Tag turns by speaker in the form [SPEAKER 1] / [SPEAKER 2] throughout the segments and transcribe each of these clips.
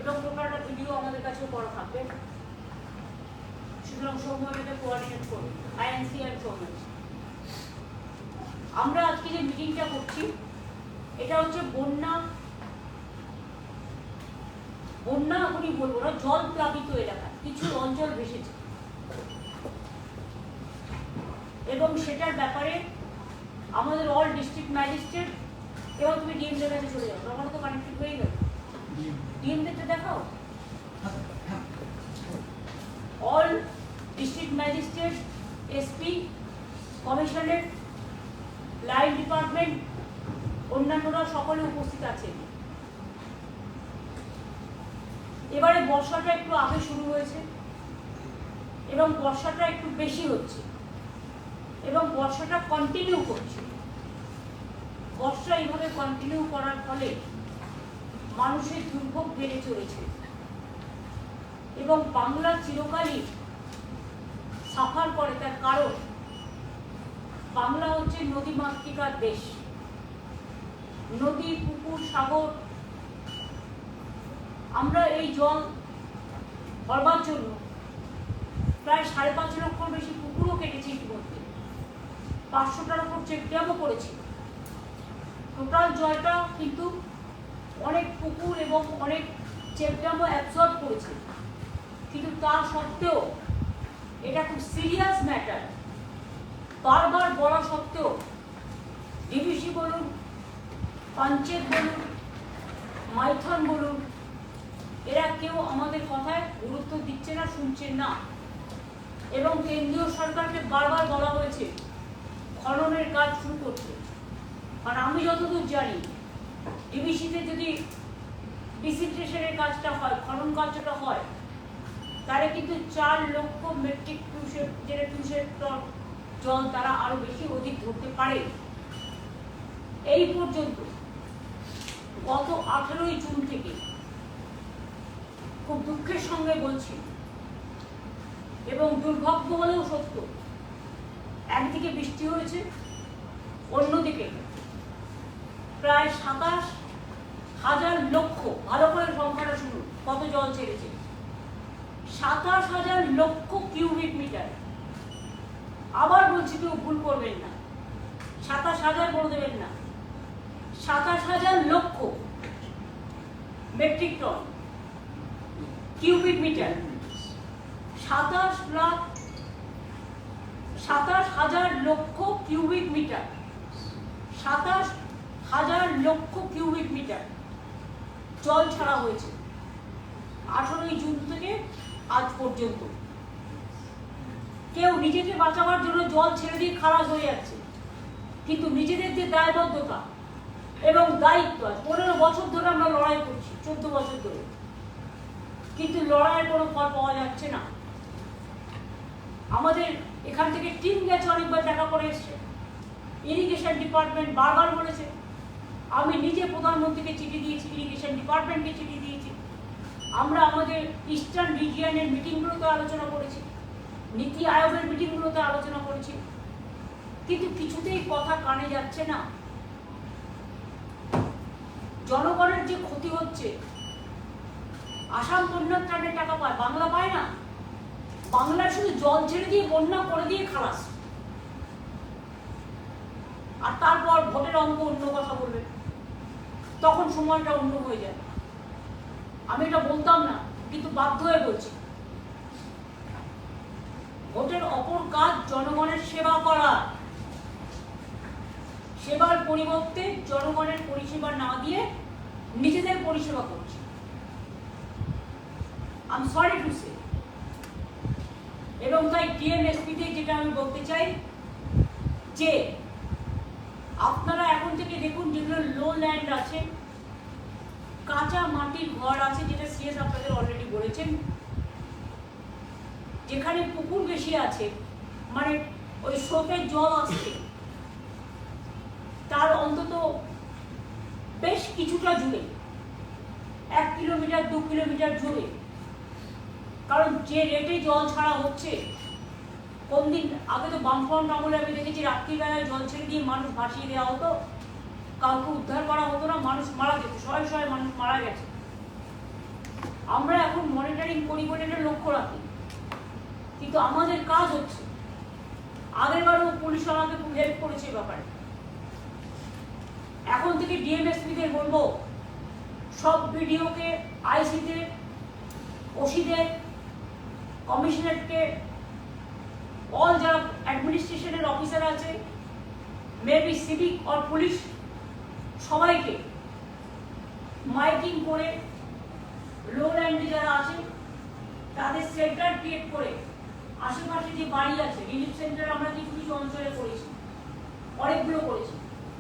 [SPEAKER 1] এবং টোটালটা ভিডিও আমাদের কাছেও করা থাকবে। সুতরাং সৌম্য এটা কোঅর্ডিনেট করবে, আইএনসি আর সৌম্য। আমরা আজকে যে মিটিংটা করছি এটা হচ্ছে বন্যা এখনই বলবো না, জল প্লাবিত এলাকা কিছু অঞ্চল ভেসেছে এবং সেটার ব্যাপারে আমাদের অল ডিস্ট্রিক্ট ম্যাজিস্ট্রেট এবং তুমি ডিএমদের কাছে চলে যাও, আমার তো কানেক্টেড হয়ে গেল, ডিএমদেরটা দেখাও। All district magistrate, SP, commissionerate, line department, অন্যান্যরা সকলে উপস্থিত আছেন। এবারে বর্ষাটা একটু আগে শুরু হয়েছে এবং বর্ষাটা একটু বেশি হচ্ছে এবং বর্ষাটা কন্টিনিউ করছে। বর্ষা এইভাবে কন্টিনিউ করার ফলে মানুষের দুর্ভোগ বেড়ে চলেছে এবং বাংলা চিরকালই সাফার করে। তার কারণ বাংলা হচ্ছে নদীমাতৃকার দেশ। নদী, পুকুর, সাগর, আমরা এই জল ভরবার জন্য প্রায় 5.5 লক্ষর বেশি পুকুরও কেটেছি ইতিমধ্যে, 500টার উপর চেকড্যামও করেছি। টোটাল জলটা কিন্তু অনেক পুকুর এবং অনেক চেকড্যামও অ্যাবসর্ব করেছে, কিন্তু তা সত্ত্বেও এটা খুব সিরিয়াস ম্যাটার। বারবার বলা সত্ত্বেও ডিভিসি বলুন, পঞ্চায়েত বলুন, মাইথন বলুন, এরা কেউ আমাদের কথায় গুরুত্ব দিচ্ছে না, শুনছেন না। এবং কেন্দ্রীয় সরকারকে বারবার বলা হয়েছে খননের কাজ শুরু করতে। কারণ আমি যতদূর জানি ডিভিসিতে যদি ডিসিন্টেশনের কাজটা হয়, খনন কাজটা হয়, তারা কিন্তু 4 লক্ষ মেট্রিক কিউসেক টন জল তারা আরো বেশি অধিক ধরতে পারে। এই পর্যন্ত গত 18ই জুন থেকে খুব দুঃখের সঙ্গে বলছি এবং দুর্ভাগ্য হলেও সত্য, একদিকে বৃষ্টি হয়েছে, অন্যদিকে প্রায় 27,000 লক্ষ, ভালো করে সংখ্যাটা শুনুন কত জল ছেড়েছে, 27,000 লক্ষ কিউবিক মিটার। আবার বলছি, কেউ ভুল করবেন না, 27,000 বলে দেবেন না, 27,000 লক্ষ মেট্রিক টন কিউবিক মিটার। 27,000 লক্ষ কিউবিক মিটার, 27,000 লক্ষ কিউবিক মিটার জল ছাড়া হয়েছে 18ই জুন থেকে আজ পর্যন্ত। কেউ নিজেকে বাঁচাবার জন্য জল ছেড়ে দিয়ে খালাস হয়ে যাচ্ছে, কিন্তু নিজেদের যে দায়বদ্ধতা এবং দায়িত্ব, 15 বছর ধরে আমরা লড়াই করছি, 14 বছর ধরে, কিন্তু লড়াইয়ের কোনো ফল পাওয়া যাচ্ছে না। আমাদের এখান থেকে টিম গেছে, অনেকবার দেখা করে এসছে, ইরিগেশন ডিপার্টমেন্ট বারবার বলেছে, আমি নিজে প্রধানমন্ত্রীকে চিঠি দিয়েছি, ইরিগেশন ডিপার্টমেন্টকে চিঠি দিয়েছি, আমরা আমাদের ইস্টার্ন রিজিয়নের মিটিংগুলোতে আলোচনা করেছি, নীতি আয়োগের মিটিংগুলোতে আলোচনা করেছি, কিন্তু কিছুতেই কথা কানে যাচ্ছে না। জনগণের যে ক্ষতি হচ্ছে, আসাম বন্যার ত্রাণের টাকা পায়, বাংলা পায় না। বাংলা শুধু জল ছেড়ে দিয়ে বন্যা করে দিয়ে খালাস, আর তারপর ভোটের অঙ্ক অন্য কথা বলবে, তখন সময়টা অন্য হয়ে যায়। আমি এটা বলতাম না, কিন্তু বাধ্য হয়ে বলছি, ভোটের অপর কাজ জনগণের সেবা করা। সেবার পরিবর্তে জনগণের পরিষেবা না দিয়ে নিজেদের পরিষেবা করছে। আমি সরি টু সে। এবং তাই ডিএমএসপিতে যেটা আমি বলতে চাই যে আপনারা এখন থেকে দেখুন, যেগুলো লো ল্যান্ড আছে, কাঁচা মাটির ঘর আছে, যেটা সিএস আপনাদের অলরেডি বলেছেন, যেখানে পুকুর বেশি আছে, মানে ওই স্রোতের জল আসছে, তার অন্তত বেশ কিছুটা জুড়ে, 1 কিলোমিটার 2 কিলোমিটার জুড়ে, কারণ যে রেটে জল ছাড়া হচ্ছে, কোন দিন আগে তো বামফ্রন্ট আমলে আমি দেখেছি রাত্রিবেলায় জল ছেড়ে দিয়ে মানুষ ভাসিয়ে দেওয়া হতো, কাউকে উদ্ধার করা হতো না, মানুষ মারা যেত, শয়ে শয়ে মানুষ মারা গেছে। আমরা এখন মনিটরিং করি বলে এটা লক্ষ্য রাখি, কিন্তু আমাদের কাজ হচ্ছে। আগেরবারও পুলিশ আমাকে খুব হেল্প করেছে ব্যাপারে। এখন থেকে ডিএমএসপিদের বলবো, সব বিডিওকে, আইসিতে, ওসিদের, কমিশনারকে, অল যারা অ্যাডমিনিস্ট্রেশনের অফিসার আছে, মেবি সিভিক আর পুলিশ, সবাইকে মাইকিং করে লো ল্যান্ডে যারা আছে তাদের সেন্টার ক্রিয়েট করে আশেপাশে যে বাড়ি আছে, রিলিফ সেন্টার আমরা কিছু কিছু অঞ্চলে করেছি, অনেকগুলো করেছি,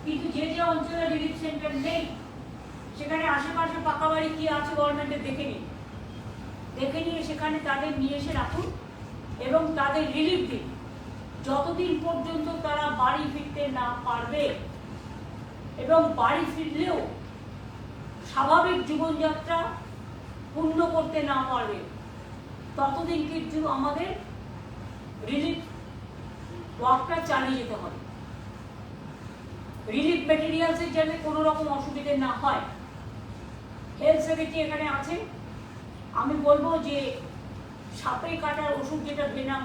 [SPEAKER 1] কিন্তু যে যে অঞ্চলে রিলিফ সেন্টার নেই সেখানে আশেপাশে পাকা বাড়ি কি আছে গভর্নমেন্টের দেখে নিয়ে সেখানে তাদের নিয়ে এসে রাখুন এবং তাদের রিলিফ দিন যতদিন পর্যন্ত তারা বাড়ি ফিরতে না পারবে, এবং বাড়ি ফিরলেও স্বাভাবিক জীবনযাত্রা পূর্ণ করতে না পারবে, ততদিন কিন্তু আমাদের রিলিফ ওয়ার্কটা চালিয়ে যেতে হবে। রিলিফ মেটেরিয়ালসের যাতে কোনো রকম অসুবিধে না হয়। হেলথ সেক্রেটারি এখানে আছে, আমি বলবো যে সাপে কাটার ওষুধ যেটা ভেনাম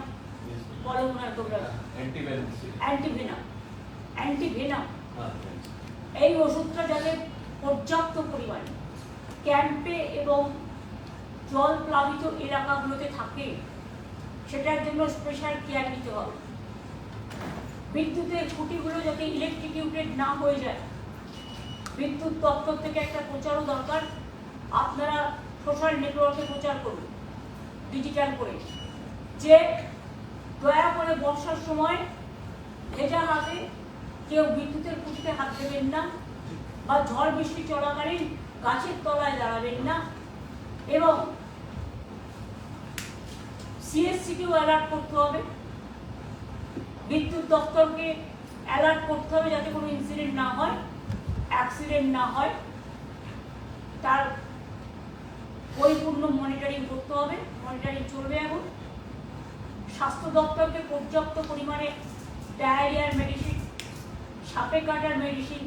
[SPEAKER 1] বলে মনে হয় তোমরা, অ্যান্টিভেনাম, এই ওষুধটা যাতে পর্যাপ্ত পরিমাণে ক্যাম্পে এবং জল প্লাবিত এলাকাগুলোতে থাকে সেটার জন্য স্পেশাল কেয়ার নিতে হবে। বিদ্যুতের খুঁটিগুলো যাতে ইলেকট্রিকিউটেড না হয়ে যায়, বিদ্যুৎ দপ্তর থেকে একটা প্রচারও দরকার। আপনারা সোশ্যাল নেটওয়ার্কে প্রচার করুন ডিজিটাল করে, যে দয়া করে বর্ষার সময় ভেজা হাতে কেউ বিদ্যুতের খুঁটিতে হাত দেবেন না, বা ঝড় বৃষ্টি চলাকালীন গাছের তলায় দাঁড়াবেন না, এবং সিএসসিকেও অ্যালার্ট করতে হবে, বিদ্যুৎ দপ্তরকে অ্যালার্ট করতে হবে যাতে কোনো ইনসিডেন্ট না হয়, অ্যাক্সিডেন্ট না হয়, তার পরিপূর্ণ মনিটরিং করতে হবে। মনিটরিং চলবে এখন। স্বাস্থ্য দপ্তরকে পর্যাপ্ত পরিমাণে ডায়রিয়ার মেডিসিন, সাপে কাটার মেডিসিন,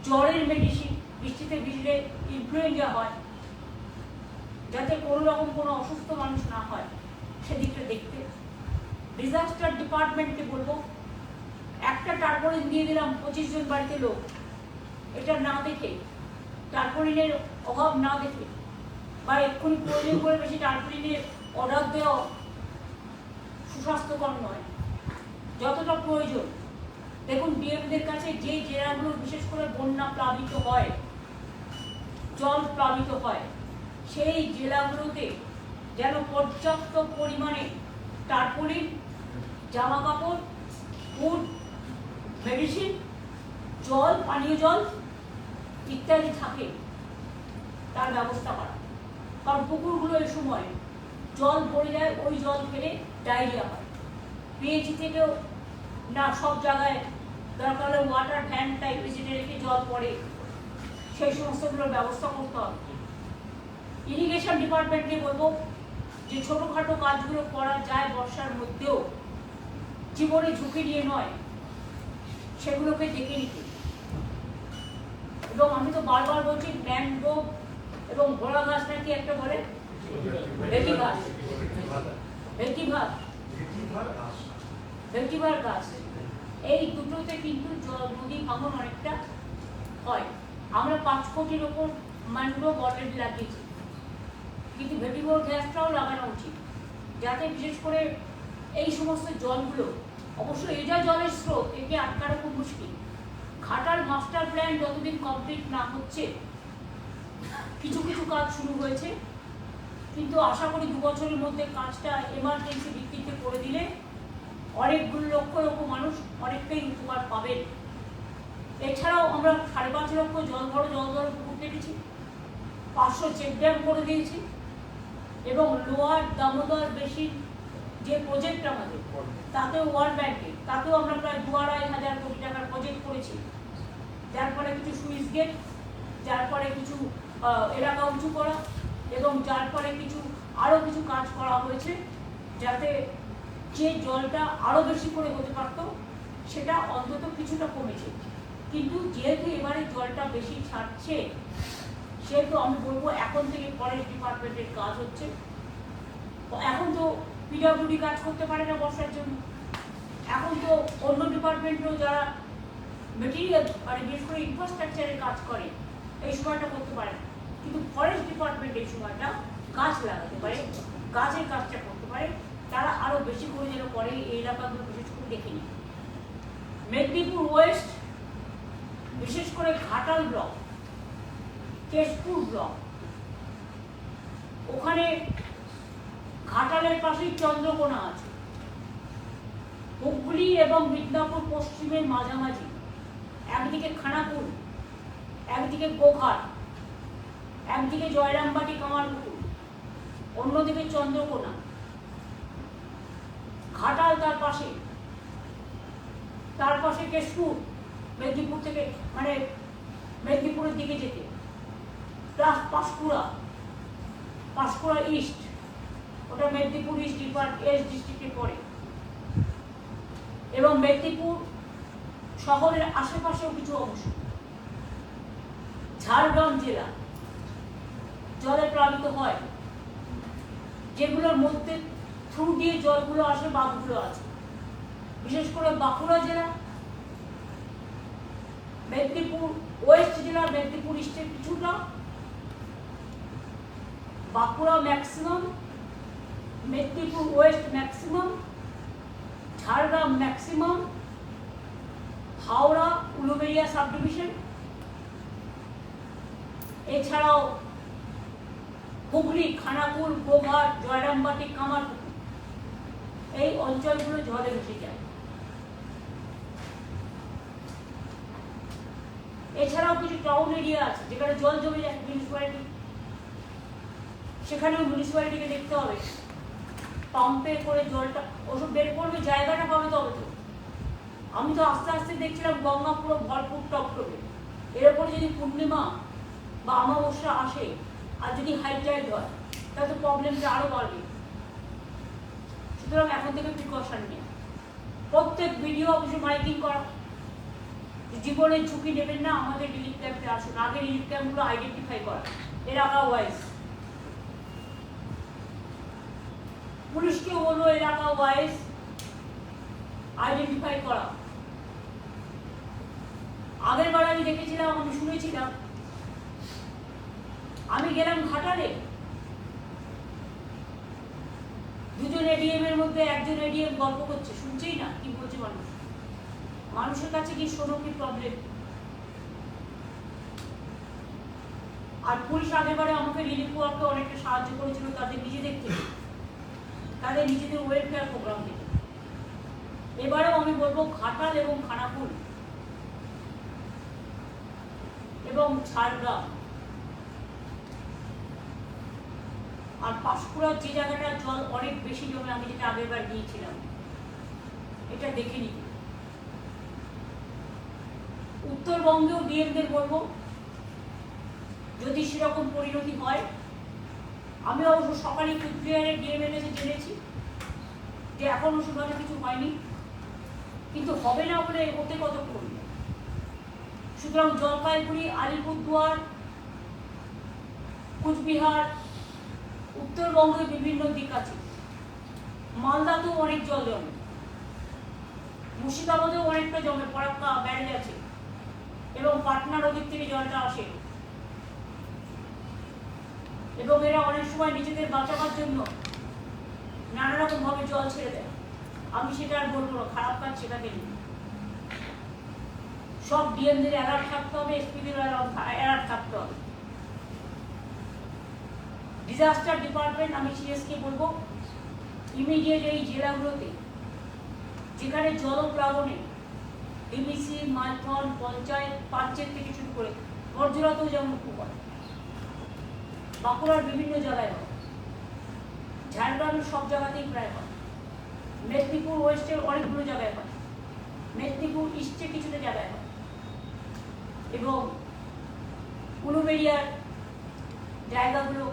[SPEAKER 1] জ্বরের মেডিসিন, বৃষ্টিতে ভিজলে ইনফ্লুয়েঞ্জা হয়, যাতে কোনো রকম কোনো অসুস্থ মানুষ না হয় সেদিকটা দেখতে। ডিজাস্টার ডিপার্টমেন্টকে বলবো, একটা টার্পোলিন দিয়ে দিলাম 25 জন বাড়িতে লোক, এটা না দেখে, টার্পোলিনের অভাব না দেখে, বা এক্ষুনি প্রয়োজন করে বেশি টার্পোলিনের অর্ডার দেওয়া সুস্বাস্থ্যকর নয়। যতটা প্রয়োজন, দেখুন ডিএমদের কাছে যে জেলাগুলো বিশেষ করে বন্যা প্লাবিত হয়, জল প্লাবিত হয়, সেই জেলাগুলোতে যেন পর্যাপ্ত পরিমাণে টার্পোলিন, জামা কাপড়, ফুড, মেডিসিন, জল, পানীয় জল ইত্যাদি থাকে, তার ব্যবস্থা করা। কারণ পুকুরগুলো এই সময় জল পড়ে যায়, ওই জল ফেলে ডায়রিয়া হয়। পিএইচি থেকেও না সব জায়গায় দরকার হলে ওয়াটার ভ্যান টাইপ যেটা রেখে জল পড়ে, সেই সমস্তগুলোর ব্যবস্থা করতে হবে। ইরিগেশন ডিপার্টমেন্টকে বলবো যে ছোটোখাটো কাজগুলো করা যায় বর্ষার মধ্যেও, জীবনে ঝুঁকি নিয়ে নয়, সেগুলোকে দেখে নিতে। এবং আমি তো বারবার বলছি ম্যানগ্রোভ এবং ঘোড়া গাছ নাকি একটা বলে ভেটিভার গাছ, এই দুটোতে কিন্তু নদী ভাঙন অনেকটা হয়। আমরা 5 কোটির ওপর ম্যানগ্রোভ অলরেডি লাগিয়েছি, কিন্তু ভেটিভার গাছটাও লাগানো উচিত, যাতে বিশেষ করে এই সমস্ত জলগুলো, অবশ্য এটা জলের স্রোত, একে আটকানো খুব মুশকিল। ঘাটার মাস্টার প্ল্যান যতদিন কমপ্লিট না হচ্ছে, কিছু কিছু কাজ শুরু হয়েছে, কিন্তু আশা করি 2 বছরের মধ্যে কাজটা এমার্জেন্সি ভিত্তিতে করে দিলে অনেকগুলো লক্ষ মানুষ অনেকটাই উপকার পাবেন। এছাড়াও আমরা 5.5 লক্ষ জল ধরো পুকুর কেটেছি, 500 চেক ড্যাম করে দিয়েছি, এবং লোয়ার দামোদর বেসিন যে প্রজেক্ট আমাদের, তাতেও ওয়ার্ল্ড ব্যাংকে, তাতেও আমরা প্রায় 2,500 কোটি টাকার প্রজেক্ট করেছি, যার ফলে কিছু সুইচ গেট, যার ফলে কিছু এলাকা উঁচু করা, এবং যার ফলে কিছু আরও কিছু কাজ করা হয়েছে, যাতে যে জলটা আরও বেশি করে হতে পারত সেটা অন্তত কিছুটা কমেছে। কিন্তু যেহেতু এবারে জলটা বেশি ছাড়ছে, সেহেতু আমি বলবো এখন থেকে ফরেস্ট ডিপার্টমেন্টের কাজ হচ্ছে। এখন তো পিডব্লিউডি কাজ করতে পারে না বর্ষার জন্য, এখন তো অন্য ডিপার্টমেন্টও যারা মেটেরিয়াল মানে বিশেষ করে ইনফ্রাস্ট্রাকচারের কাজ করে এই সময়টা করতে পারে না, কিন্তু ফরেস্ট ডিপার্টমেন্ট এই সময়টা গাছ লাগাতে পারে, গাছের কাজটা করতে পারে, তারা আরো বেশি করে যেন করে এই এলাকাগুলো বিশেষ করে দেখে নিই। মেদিনীপুর ওয়েস্ট বিশেষ করে ঘাটাল ব্লক, কেশপুর ব্লক, ওখানে ঘাটালের পাশেই চন্দ্রকোনা আছে, হুগলি এবং মিদনাপুর পশ্চিমের মাঝামাঝি, একদিকে খানাকুল, একদিকে গোঘাট, একদিকে জয়রামবাটি কামারপুকুর, অন্যদিকে চন্দ্রকোনা, ঘাটাল তার পাশে কেশপুর, মেদিনীপুর থেকে মানে মেদিনীপুরের দিকে যেতে, প্লাস পাঁশকুড়া ইস্ট, ওটা মেদিনীপুর ইস্ট ডিস্ট্রিক্টে পড়ে, এবং মেদিনীপুর শহরের আশেপাশেও কিছু অংশ। ঝাড়গ্রাম জেলা জলে প্লাবিত হয়, যেগুলোর মধ্যে থ্রু দিয়ে জলগুলো আসে, বাঁধগুলো আছে, বিশেষ করে বাঁকুড়া জেলা, মেদিনীপুর ওয়েস্ট জেলা, মেদিনীপুর ইস্টের কিছুটা, Bankura maximum, Medinipur West maximum, Jhargram maximum, Howrah Uluberia sub division, এছাড়াও হুগলি, খানাকুল, গোঘাট, জয়রামবাটি, কামারপুকুর, এই অঞ্চলগুলো জলে ভেসে যায়। এছাড়াও কিছু টাউন এরিয়া আছে যেখানে জল জমে যায়, মিউনিসিপ্যালিটি, সেখানেও মিউনিসিপ্যালিটিকে দেখতে হবে পাম্পে করে জলটা ওসব বের করবে, জায়গাটা পাবে তবে তো। আমি তো আস্তে আস্তে দেখছিলাম গঙ্গা পুরো ভরপুর টপটপে, এর উপরে যদি পূর্ণিমা বা অমাবস্যা আসে আর যদি হাই টাইড হয় তাহলে তো প্রবলেমটা আরো বাড়বে। সুতরাং এখন থেকে প্রিকশন নেই, প্রত্যেক ভিডিও অবশ্যই মাইকিং করা, জীবনের ঝুঁকি নেবেন না, আমাদের রিলিফ ক্যাম্পে আসুন, আগে রিলিফ ক্যাম্পগুলো আইডেন্টিফাই করা, এলাকা ওয়াইজ, পুলিশকেও বলবো এলাকা ওয়াইজ আইডেন্টিফাই করা। আগের বার আমি দেখেছিলাম, আমি শুনেছিলাম, আমি গেলাম ঘাটালে, দুজন এডিএম এর মধ্যে একজন এডিএম গল্প করছে, শুনছেই না কি বলছে মানুষের কাছে কি শোনো কি প্রবলেম। আর পুলিশ আগেরবারে আমাকে রিলিফ ওয়ার্কে অনেকটা সাহায্য করেছিল তাদের নিজেদের থেকে, তাদের নিজেদের ওয়েলফেয়ার প্রোগ্রাম থেকে। এবারেও আমি বলবো ঘাটাল এবং খানাকুল এবং ঝাড়গ্রাম আর পাঁশকুড়ার যে জায়গাটা জল অনেক বেশি জমে, আমি যেটা আগেরবার গিয়েছিলাম, এটা দেখে নিতে। উত্তরবঙ্গেও ডিএমদের বলবো যদি সেরকম পরিণতি হয়, আমি অবশ্য সকালে কুচবিহারের ডিএমের কাছে জেনেছি যে এখনো সেভাবে কিছু হয়নি, কিন্তু হবে না বলে ওতে কত করবে। সুতরাং জলপাইগুড়ি, আলিপুরদুয়ার, কুচবিহার, উত্তরবঙ্গের বিভিন্ন দিক আছে, মালদাতেও অনেক জল জমে, মুর্শিদাবাদেও অনেকটা জমে, ফরাক্কা ব্যারেজ আছে এবং পাটনা নদীর থেকে জলটা আসে, এবং এরা অনেক সময় নিজেদের বাঁচাবার জন্য নানা রকম ভাবে জল ছেড়ে দেয়। আমি সেটা আর বলবো না, খারাপ কাজ সেটাকে নিয়ে সব ডিএমদের অ্যালার্ট থাকতে হবে, এসপিদের অ্যালার্ট থাকতে হবে। ডিজাস্টার ডিপার্টমেন্ট আমি সিএসকে বলবো ইমিডিয়েট এই জেলাগুলোতে যেখানে জলপ্লাবনে ডিবিসি, মাইথন, পঞ্চায়েত, পাঞ্চেত থেকে শুরু করে বর্জরাতেও যেমন খুব হয়, বাঁকুড়ার বিভিন্ন জায়গায় হয়, ঝাড়গ্রামের সব জায়গাতেই প্রায় হয়, মেদিনীপুর ওয়েস্টের অনেকগুলো জায়গায় হয়, মেদিনীপুর ইস্টে কিছুটা জায়গায় হয়, এবং উলুবেড়িয়ার জায়গাগুলো,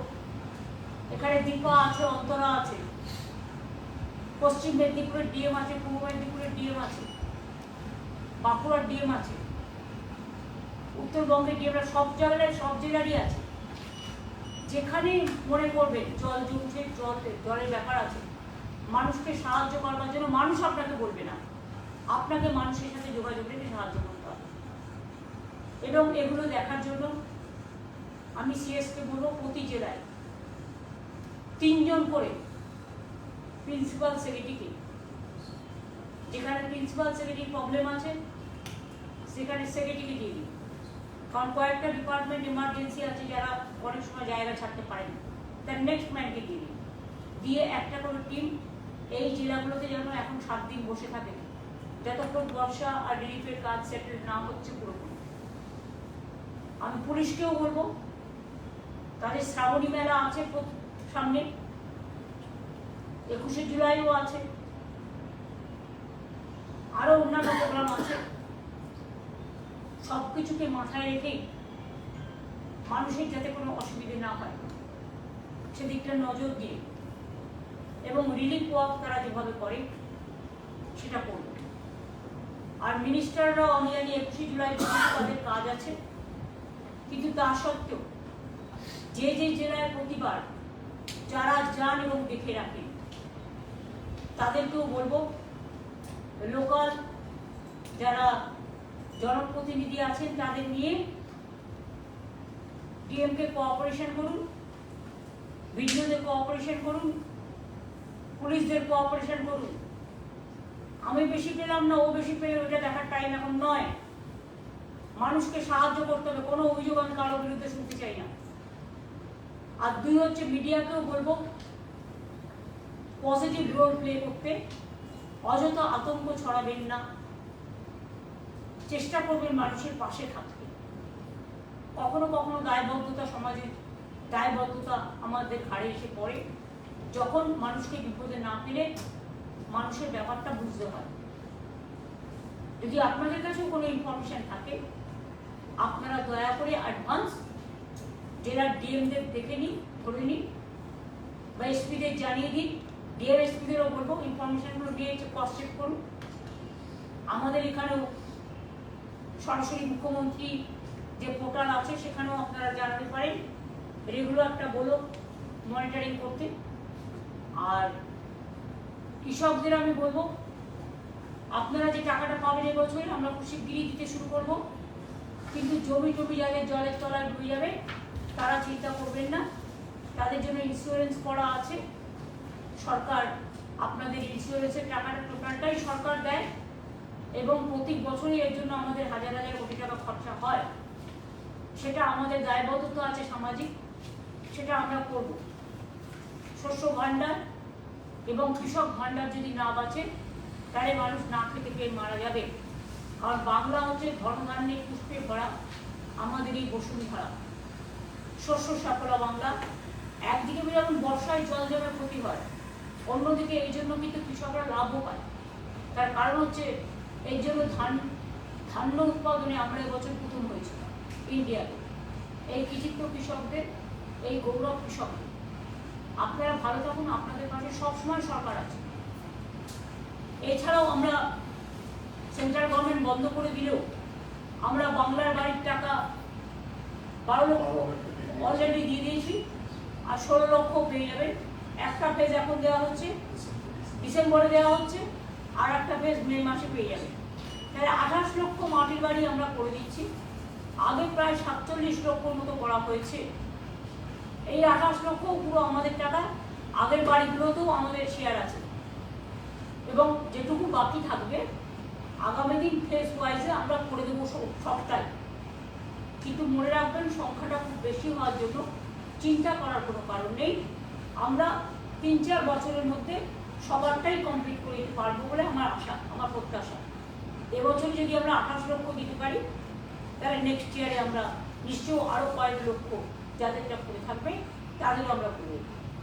[SPEAKER 1] এখানে দীপা আছে, অন্তরা আছে, পশ্চিম মেদিনীপুরের ডিএম আছে, পূর্ব মেদিনীপুরের ডিএম আছে, বাঁকুড়ার ডিএম আছে, উত্তরবঙ্গের ডিএমরা সব জায়গায় সব জেলারই আছে। যেখানে মনে করবেন জল জমছে, জলের ব্যাপার আছে, মানুষকে সাহায্য করবার জন্য মানুষ আপনাকে বলবে না, আপনাকে মানুষের সাথে যোগাযোগ রেখে সাহায্য করতে হবে। এবং এগুলো দেখার জন্য আমি সিএসকে বলবো প্রতি জেলায় 3 জন করে প্রিন্সিপাল সেক্রেটারিকে, যেখানে প্রিন্সিপাল সেক্রেটারি প্রবলেম আছে সেখানে সেক্রেটারিকে দিয়ে দিই। কারণ কয়েকটা ডিপার্টমেন্ট এমার্জেন্সি আছে যারা অনেক সময় জায়গা ছাড়তে পারেন, তার নেক্সট ম্যানকে দিয়ে দিই, দিয়ে একটা করে টিম এই জেলাগুলোতে যেন এখন 7 দিন বসে থাকে যতক্ষণ বর্ষা আর রিলিফের কাজ সেটেল না হচ্ছে পুরোপুরি। আমি পুলিশকেও বলবো, তাদের শ্রাবণী মেলা আছে সামনে, 21শে জুলাইও আছে, আরো অন্যান্য প্রোগ্রাম আছে, সবকিছুকে মাথায় রেখে মানুষের যাতে কোনো অসুবিধে না হয় সেদিকটা নজর দিয়ে এবং রিলিফ ওয়ার্ক তারা যেভাবে করে সেটা করবে। আর মিনিস্টাররাও আমি জানি 21শে জুলাই পর্যন্ত তাদের কাজ আছে, কিন্তু তা সত্ত্বেও যে যে জেলায় প্রতিবার যারা যান এবং দেখে রাখেন তাদেরকেও বলবো, লোকাল যারা জনপ্রতিনিধি আছেন তাদের নিয়ে ডিএমকে কোঅপারেশন করুন, ভিডিওদের কোঅপারেশন করুন, পুলিশদের কোঅপারেশন করুন। আমি বেশি পেলাম না, ও বেশি পেয়ে ওটা দেখার টাইম এখন নয়। মানুষকে সাহায্য করতে হবে, কোনো অভিযোগ আমি কারোর বিরুদ্ধে শুনতে চাই না। আর 2 হচ্ছে মিডিয়াকেও বলবো পজিটিভ রোল প্লে করতে, অযথা আতঙ্ক ছড়াবেন না, চেষ্টা করবেন মানুষের পাশে থাকতে। কখনো কখনো দায়বদ্ধতা, সমাজের দায়বদ্ধতা আমাদের ঘাড়ে এসে পড়ে, যখন মানুষকে বিপদে না ফেলে মানুষের ব্যাপারটা বুঝতে হয়। যদি আপনাদের কাছেও কোনো ইনফরমেশন থাকে আপনারা দয়া করে অ্যাডভান্স জেলার ডিএমদের দেখে নিন, ধরে নিন, বা এসপিদের জানিয়ে দিন। ডিএমএসপিদেরও বলবো ইনফরমেশনগুলো দিয়ে ক্রস চেক করুন। আমাদের এখানেও সরাসরি মুখ্যমন্ত্রী যে পোর্টাল আছে সেখানেও আপনারা জানাতে পারেন, রেগুলার একটা বলো মনিটরিং করতে। আর কৃষকদের আমি বলবো, আপনারা যে টাকাটা পাবেন এবছর আমরা খুব শিগগিরই দিতে শুরু করব, কিন্তু জমি যাদের জলের তলায় ডুবে যাবে তারা চিন্তা করবেন না, তাদের জন্য ইন্স্যুরেন্স করা আছে। সরকার আপনাদের ইন্স্যুরেন্সের টাকাটা টোটালটাই সরকার দেয় এবং প্রতি বছরই এর জন্য আমাদের হাজার হাজার কোটি টাকা খরচা হয়। সেটা আমাদের দায়বদ্ধতা আছে সামাজিক, সেটা আমরা করব। শস্য ভাণ্ডার এবং কৃষক ভাণ্ডার যদি না বাঁচে তাহলে মানুষ না খেতে পেয়ে মারা যাবে। কারণ বাংলা হচ্ছে ধনধান্যে পুষ্পে ভরা আমাদের এই বসুন্ধরা, শস্য সাফলা বাংলা। একদিকে যেমন বর্ষায় জল জমে ক্ষতি হয়, অন্যদিকে এই জন্য কিন্তু কৃষকরা লাভও পায়। তার কারণ হচ্ছে এই জন্য ধান্য উৎপাদনে আমরা এবছর প্রথম হয়েছিলাম ইন্ডিয়াতে। এই কৃতিত্ব কৃষকদের, এই গৌরব কৃষকদের। আপনারা ভালো থাকুন, আপনাদের পাশে সবসময় সরকার আছে। এছাড়াও আমরা সেন্ট্রাল গভর্নমেন্ট বন্ধ করে দিলেও আমরা বাংলার বাড়ির টাকা 12 লক্ষ অলরেডি দিয়ে দিয়েছি, আর 16 লক্ষ পেয়ে যাবেন। একটা ফেজ এখন দেওয়া হচ্ছে, ডিসেম্বরে দেওয়া হচ্ছে, আর একটা ফেজ মে মাসে পেয়ে যাবেন। তাহলে 28 লক্ষ মাটির বাড়ি আমরা করে দিচ্ছি। আগে প্রায় 47 লক্ষর মতো করা হয়েছে। এই 28 লক্ষ পুরো আমাদের টাকা, আগের বাড়িগুলোতেও আমাদের শেয়ার আছে এবং যেটুকু বাকি থাকবে আগামী দিন ফেজ ওয়াইজে আমরা করে দেবো সবটাই। কিন্তু মনে রাখবেন সংখ্যাটা খুব বেশি হওয়ার জন্য চিন্তা করার কোনো কারণ নেই। আমরা 3-4 বছরের মধ্যে সবারটাই কমপ্লিট করে দিতে পারবো বলে আমার আশা, আমার প্রত্যাশা। এবছর যদি আমরা 28 লক্ষ দিতে পারি তাহলে নেক্সট ইয়ারে আমরা নিশ্চয়ই আরও কয়েক লক্ষ যাদেরটা করে থাকবে তাদেরও আমরা করব,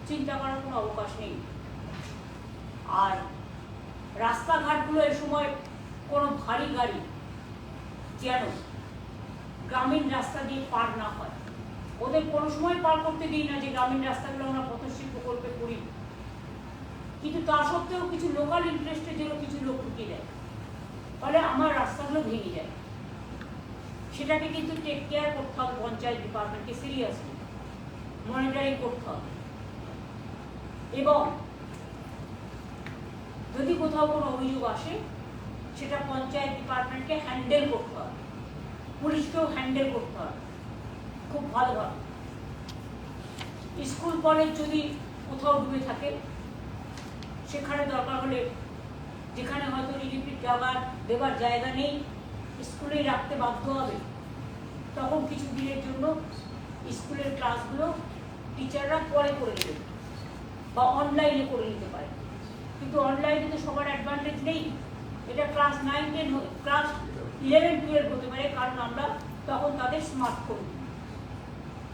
[SPEAKER 1] চিন্তা করার কোনো অবকাশ নেই। আর রাস্তাঘাটগুলো এ সময় কোনো ভারী গাড়ি যেন গ্রামীণ রাস্তা দিয়ে পার না হয়, ওদের কোনো সময় পার করতে দিই না যে গ্রামীণ রাস্তাগুলো আমরা পথশ্রী প্রকল্পে করি। কিন্তু তা সত্ত্বেও কিছু লোকাল ইন্টারেস্টের জন্য কিছু লোক ঢুকিয়ে দেয়, ফলে আমার রাস্তাগুলো ভেঙে যায়। সেটাকে কিন্তু টেক কেয়ার করতে হবে পঞ্চায়েত ডিপার্টমেন্টকে সিরিয়াসলি মনিটরিং হ্যান্ডেল করতে হবে। এবং যদি কোথাও কোনো অভিযোগ আসে সেটা পঞ্চায়েত ডিপার্টমেন্টকে হ্যান্ডেল করতে হবে, পুলিশকেও হ্যান্ডেল করতে হবে খুব ভালোভাবে। স্কুল কলেজ যদি কোথাও ডুবে থাকে সেখানে দরকার হলে যেখানে হয়তো রিলিফের দেবার জায়গা নেই স্কুলেই রাখতে বাধ্য হবে, তখন কিছু দিনের জন্য স্কুলের ক্লাসগুলো টিচাররা পরে করে নেবে বা অনলাইনে করে নিতে পারে। কিন্তু অনলাইনে তো সবার অ্যাডভান্টেজ নেই, এটা ক্লাস 9, 10 ক্লাস 11, 12 হতে পারে, কারণ আমরা তখন তাদের স্মার্টফোন,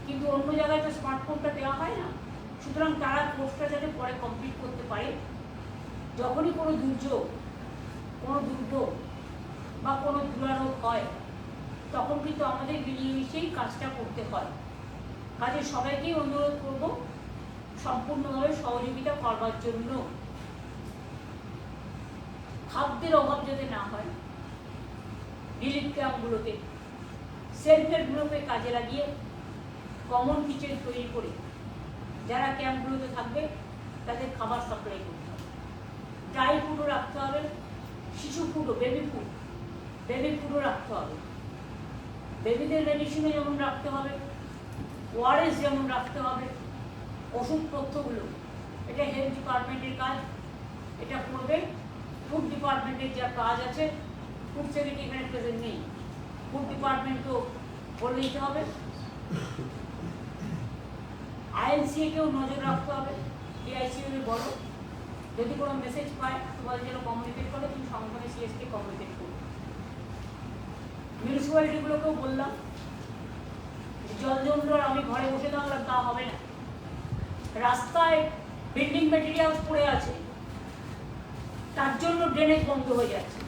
[SPEAKER 1] কিন্তু অন্য জায়গায় তো স্মার্টফোনটা দেওয়া হয় না। সুতরাং তারা কোর্সটা যাতে পরে কমপ্লিট করতে পারে, যখনই কোনো দুর্যোগ বা কোনো দুরারোগ হয় তখন কিন্তু আমাদের মিলেমিশেই কাজটা করতে হয়। কাজে সবাইকেই অনুরোধ করব সম্পূর্ণভাবে সহযোগিতা করবার জন্য। খাদ্যের অভাব যাতে না হয়, রিলিফ ক্যাম্পগুলোতে সেলফ হেল্প গ্রুপে কাজে লাগিয়ে কমন কিচেন তৈরি করে যারা ক্যাম্পগুলোতে থাকবে তাদের খাবার সাপ্লাই করতে হবে। ড্রাই ফুডও রাখতে হবে, শিশু ফুডও, বেবি ফুডও রাখতে হবে। বেবিদের মেডিসিনও যেমন রাখতে হবে, ওআরএস যেমন রাখতে হবে, ওষুধপত্রগুলো, এটা হেলথ ডিপার্টমেন্টের কাজ, এটা করবে। ফুড ডিপার্টমেন্টের যা কাজ আছে, ফুড সেক্রেটারি এখানে প্রেজেন্ট নেই, ফুড ডিপার্টমেন্টকেও বলে দিতে হবে। আইএনসিএকেও নজর রাখতে হবে, ডিআইসিএকে বলো যদি কোনো মেসেজ পায় তোমাদের যেন কমিউনিকেট করে, তুমি সঙ্গে সঙ্গে সিএসকে কমিউনিকেট করো। মিউনিসিপ্যালিটিগুলোকেও বললাম জল জমলো আর আমি ঘরে বসে থাকলাম তা হবে না, রাস্তায় বিল্ডিং মেটেরিয়ালস পড়ে আছে, তার জন্য ড্রেনেজ বন্ধ হয়ে যাচ্ছে,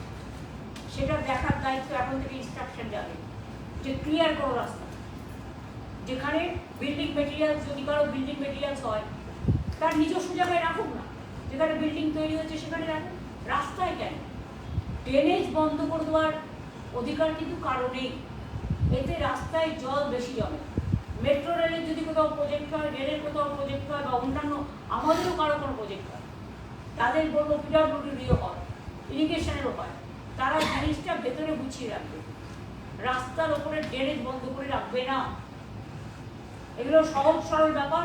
[SPEAKER 1] সেটা দেখার দায়িত্ব এখন থেকে ইনস্ট্রাকশন যাবে যে ক্লিয়ার করো রাস্তা। যেখানে বিল্ডিং মেটেরিয়ালস, যদি কারো বিল্ডিং মেটেরিয়ালস হয় তার নিজস্ব জায়গায় রাখুক না, যেখানে বিল্ডিং তৈরি হচ্ছে সেখানে রাখুন, রাস্তায় কেন? ড্রেনেজ বন্ধ করে দেওয়ার অধিকার কিন্তু কারো নেই, এতে রাস্তায় জল বেশি জমে। মেট্রো রেলের যদি কোথাও প্রজেক্ট হয়, রেলের কোথাও প্রজেক্ট হয় বা অন্যান্য আমাদেরও কারো কোনো প্রজেক্ট হয়, তাদের বলবো পিডব্লিউডিও হয়, ইরিগেশনেরও হয়, তারা জিনিসটা ভেতরে গুছিয়ে রাখবে, রাস্তার ওপরে ড্রেনেজ বন্ধ করে রাখবে না। এগুলো সহজ সরল ব্যাপার,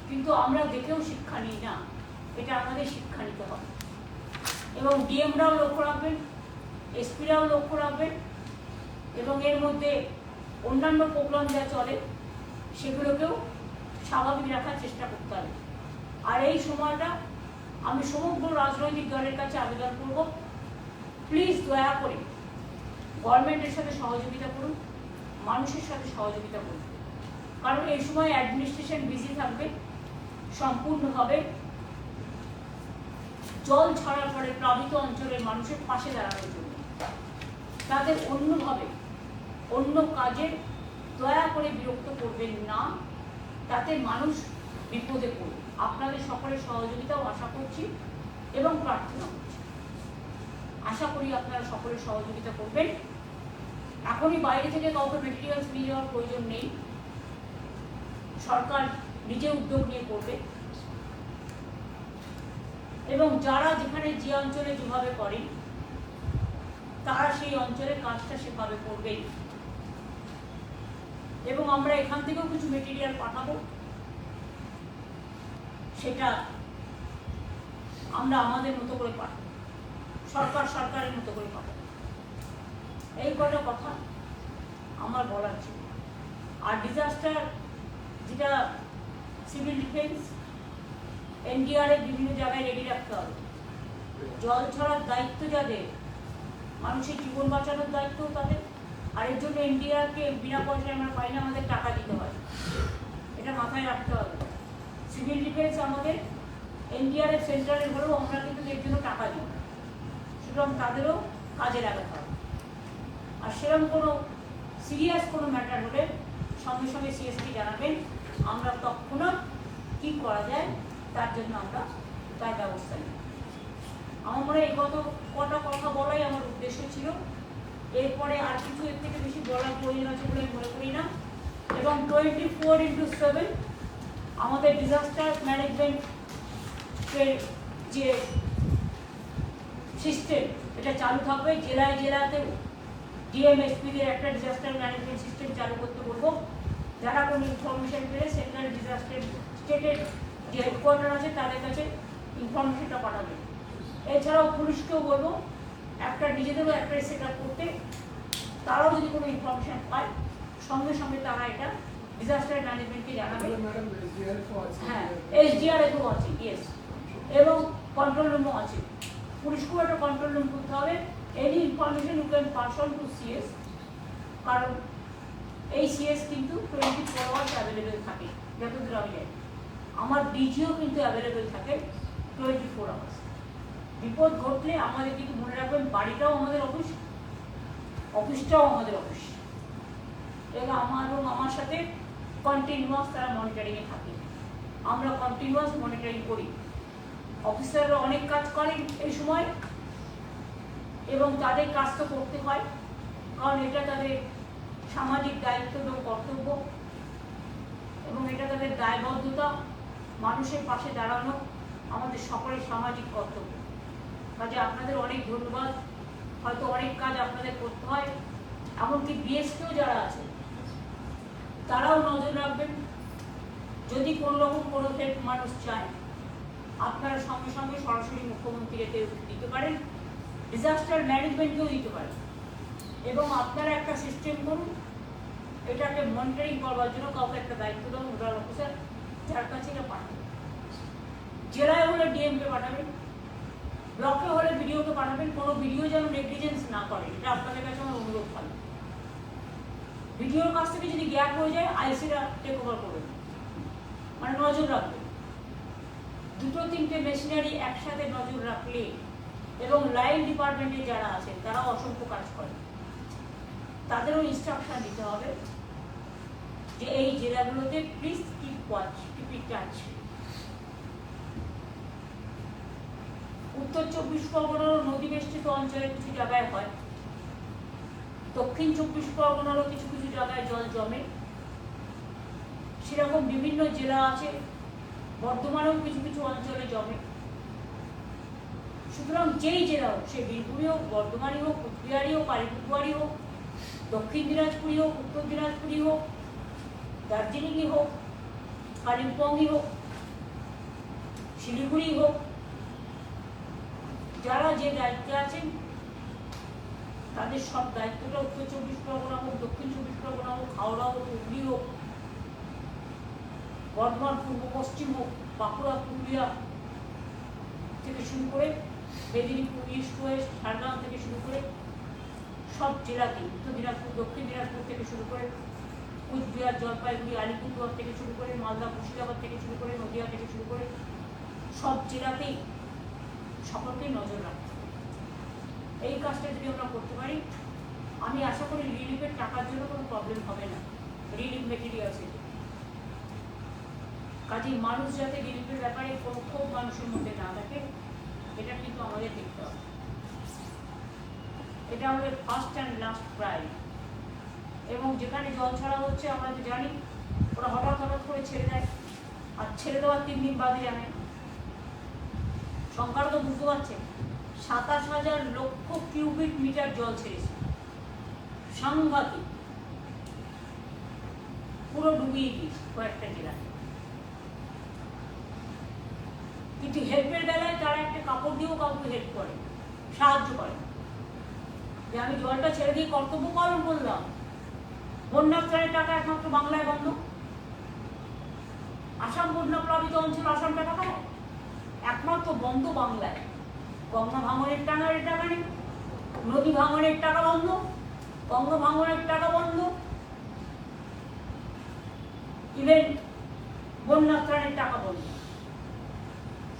[SPEAKER 1] কিন্তু আমরা দেখেও শিক্ষা নিই না, এটা আমাদের শিক্ষা নিতে হবে। এবং ডিএমরাও লক্ষ্য রাখবেন, এসপিরাও লক্ষ্য রাখবেন, এবং এর মধ্যে অন্যান্য প্রোগ্রাম যা চলে সেগুলোকেও স্বাভাবিক রাখার চেষ্টা করতে হবে। আর এই সময়টা আমি সমগ্র রাজনৈতিক দলের কাছে আবেদন করব, প্লিজ দয়া করে গভর্নমেন্টের সাথে সহযোগিতা করুন, মানুষের সাথে সহযোগিতা করুন, কারণ এই সময় অ্যাডমিনিস্ট্রেশন বিজি থাকবে সম্পূর্ণভাবে জল ছড়ার পরে প্লাবিত অঞ্চলের মানুষের পাশে দাঁড়ানোর জন্য। তাদের অন্য কাজে দয়া করে বিরক্ত করবেন না, তাতে মানুষ বিপদে পড়বে। আপনাদের সকলের সহযোগিতাও আশা করছি এবং প্রার্থনা করছি, আশা করি আপনারা সকলের সহযোগিতা করবেন। এখনই বাইরে থেকে কাউকে মেটেরিয়ালস নিয়ে যাওয়ার প্রয়োজন নেই, সরকার নিজে উদ্যোগ নিয়ে করবে, এবং যারা যেখানে যে অঞ্চলে যেভাবে করেন তারা সেই অঞ্চলে কাজটা সেভাবে করবেই। এবং আমরা এখান থেকেও কিছু মেটেরিয়াল পাঠাবো, সেটা আমরা আমাদের মতো করে পাঠাবো, সরকারের মতো করে পাঠাবো। এই কটা কথা আমার বলার ছিল। আর ডিজাস্টার যেটা সিভিল ডিফেন্স, এনডিআরএফ বিভিন্ন জায়গায় রেডি রাখতে হবে। জল ছড়ার দায়িত্ব যাদের, মানুষের জীবন বাঁচানোর দায়িত্ব তাদের, আর এর জন্য এনডিআরকে বিনা পয়সায় আমরা পাই না, আমাদের টাকা দিতে হয়, এটা মাথায় রাখতে হবে। সিভিল ডিফেন্স আমাদের এনডিআরএফ সেন্ট্রালের হলেও আমরা কিন্তু এর জন্য টাকা দিই, সুতরাং তাদেরও কাজে লাগাতে হবে। আর সেরকম কোনো সিরিয়াস কোনো ম্যাটার হলে সঙ্গে সঙ্গে সিএসকে জানাবেন, আমরা তৎক্ষণাৎ কী করা যায় তার জন্য আমরা তার ব্যবস্থা নিই। আমার মনে হয় এই কটা কথা বলাই আমার উদ্দেশ্য ছিল, এরপরে আর কিছু এর থেকে বেশি বলার প্রয়োজন আছে বলে আমি মনে করি না। এবং 24x7 আমাদের ডিজাস্টার ম্যানেজমেন্টের যে সিস্টেম এটা চালু থাকবে। জেলায় জেলাতে ডিএমএসপিদের একটা ডিজাস্টার ম্যানেজমেন্ট সিস্টেম চালু করতে বলবো। যারা কোনো ইনফরমেশন পেলে সেন্ট্রাল ডিজাস্টার স্টেটের যে হেডকোয়ার্টার আছে তাদের কাছে ইনফরমেশনটা পাঠাবে। এছাড়াও পুলিশকেও বলবো একটা নিজেদেরও একটা সেট আপ করতে, তারাও যদি কোনো ইনফরমেশন পায় সঙ্গে সঙ্গে তারা এটা ডিজাস্টার ম্যানেজমেন্টকে জানাবে। হ্যাঁ, SDRF-ও আছে, ইয়েস, এবং কন্ট্রোল রুমও আছে। পুলিশকেও একটা কন্ট্রোল রুম করতে হবে। Any information you can pass on to CS, কারণ এই CS কিন্তু 24 আওয়ার্স অ্যাভেলেবেল থাকে যতদূর আমি জানি। আমার ডিজিও কিন্তু অ্যাভেলেবেল থাকে 24 আওয়ার্স। বিপদ ঘটলে আমাদের কিন্তু মনে রাখবেন বাড়িটাও আমাদের অফিস, অফিসটাও আমাদের অফিস, এবং আমার সাথে কন্টিনিউয়াস তারা মনিটরিংয়ে থাকে। আমরা কন্টিনিউয়াস মনিটরিং করি। অফিসাররা অনেক কাজ করেন এই সময়, এবং তাদের কাজ তো করতে হয়, কারণ এটা তাদের সামাজিক দায়িত্ব এবং কর্তব্য, এবং এটা তাদের দায়বদ্ধতা। মানুষের পাশে দাঁড়ানো আমাদের সকলের সামাজিক কর্তব্য। কাজে আপনাদের অনেক ধন্যবাদ। হয়তো অনেক কাজ আপনাদের করতে হয়, এমনকি বিএসকেও যারা আছে তারাও নজর রাখবেন। যদি কোনো রকম কোনো হেল্প মানুষ চায় আপনারা সঙ্গে সঙ্গে সরাসরি মুখ্যমন্ত্রীকে দিতে পারেন, ডিজাস্টার ম্যানেজমেন্টকেও দিতে পারেন, এবং আপনারা একটা সিস্টেম করুন এটাকে মনিটরিং করবার জন্য কাউকে একটা দায়িত্ব দেন, নোডাল অফিসার, যার কাছে এটা পাঠাবেন। জেলায় হলে ডিএমকে পাঠাবেন, ব্লকে হলে বিডিওকে পাঠাবেন। কোনো বিডিও যেন নেগলিজেন্স না করে, এটা আপনাদের কাছে আমার অনুরোধ থাকবে। বিডিওর কাছ থেকে যদি গ্যাপ হয়ে যায় আইসিরা টেক ওভার করবেন, মানে নজর রাখবেন। দুটো তিনটে মেশিনারি একসাথে নজর রাখলে, এবং লাইন ডিপার্টমেন্টে যারা আছেন তারাও অসংখ্য কাজ করেন, তাদেরও ইনস্ট্রাকশন দিতে হবে যে এই জেলাগুলোতে please keep watch, keep it touch. উত্তর 24 পরগনারও নদী বেষ্টিত অঞ্চলে কিছু জায়গায় হয়, দক্ষিণ 24 পরগনারও কিছু কিছু জায়গায় জল জমে, সেরকম বিভিন্ন জেলা আছে, বর্ধমানেও কিছু কিছু অঞ্চলে জমে। সুতরাং যেই জেলা হোক, সে বীরভূমই হোক, বর্ধমানই হোক, কুচবিহারই হোক, আলিপুরদুয়ারই হোক, দক্ষিণ দিনাজপুরই হোক, উত্তর দিনাজপুরই হোক, দার্জিলিংই হোক, কালিম্পংই হোক, শিলিগুড়ি হোক, যারা যে দায়িত্বে আছেন তাদের সব দায়িত্বটা উত্তর 24 পরগনা হোক, দক্ষিণ 24 পরগনা হোক, হাওড়া হোক, হুগলি হোক, বর্ধমান পূর্ব পশ্চিম হোক, বাঁকুড়া পুরুলিয়া থেকে শুরু করে মেদিনীপুর ইস্ট ওয়েস্ট, ঝাড়গ্রাম থেকে শুরু করে সব জেলাতে, উত্তর দিনাজপুর, দক্ষিণ দিনাজপুর থেকে শুরু করে কুচবিহার, জলপাইগুড়ি, আলিপুরদুয়ার থেকে শুরু করে মালদা, মুর্শিদাবাদ থেকে শুরু করে নদিয়া থেকে শুরু করে সব জেলাতেই সকলকেই নজর রাখতে হবে। এই কাজটা যদি আমরা করতে পারি, আমি আশা করি রিলিফের টাকার জন্য কোনো প্রবলেম হবে না, রিলিফ মেটেরিয়ালসে। কাজেই মানুষ যাতে রিলিফের ব্যাপারে কোনো ক্ষোভ মানুষের মধ্যে না থাকে, এটা কিন্তু আমাদের দেখতে হবে। এটা আমাদের ফার্স্ট অ্যান্ড লাস্ট প্রায়োরিটি। এবং যেখানে জল ছাড়া হচ্ছে আমরা তো জানি, ওরা হঠাৎ হঠাৎ করে ছেড়ে দেয়, আর ছেড়ে দেওয়ার 3 দিন বাদে জানে। সংখ্যাটা তো বুঝতে পারছেন, 27,000 লক্ষ কিউবিক মিটার জল ছেড়েছে, সাংঘাতিক, পুরো ডুবিয়ে দিয়েছে কয়েকটা জেলায়। কিন্তু হেল্পের বেলায় তারা একটা কাপড় দিয়েও কাউকে হেল্প করে, সাহায্য করে, যে আমি জলটা ছেড়ে দিয়ে কর্তব্য পালন করলাম। বন্যা ত্রাণের টাকা একমাত্র বাংলায় বন্ধ। আসাম বন্যা প্লাবিত অঞ্চল আসাম টাকা পায়, একমাত্র বন্ধ বাংলায়। গঙ্গা ভাঙনের টাকা নেই, নদী ভাঙনের টাকা বন্ধ, গঙ্গা ভাঙনের টাকা বন্ধ, ইভেন বন্যা ত্রাণের টাকা বন্ধ।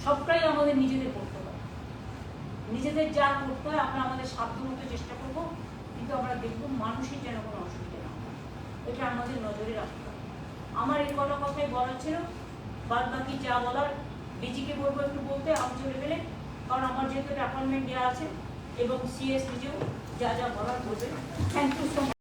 [SPEAKER 1] সবটাই আমাদের নিজেদের করতে হয়। নিজেদের যা করতে হয় আমরা আমাদের সাধ্যমতো চেষ্টা করব, কিন্তু আমরা দেখব মানুষের যেন কোনো অসুবিধা না হয়, এটা আমাদের নজরে রাখতে হবে। আমার এই কটা কথাই বলার ছিল, বাদ বাকি যা বলার ডিজিকে বলবো একটু বলতে আলোচনা লেভেলে, কারণ আমার যেহেতু অ্যাপয়েন্টমেন্ট দেওয়া আছে, এবং CS নিজেও যা যা বলার বলবে। Thank you so much.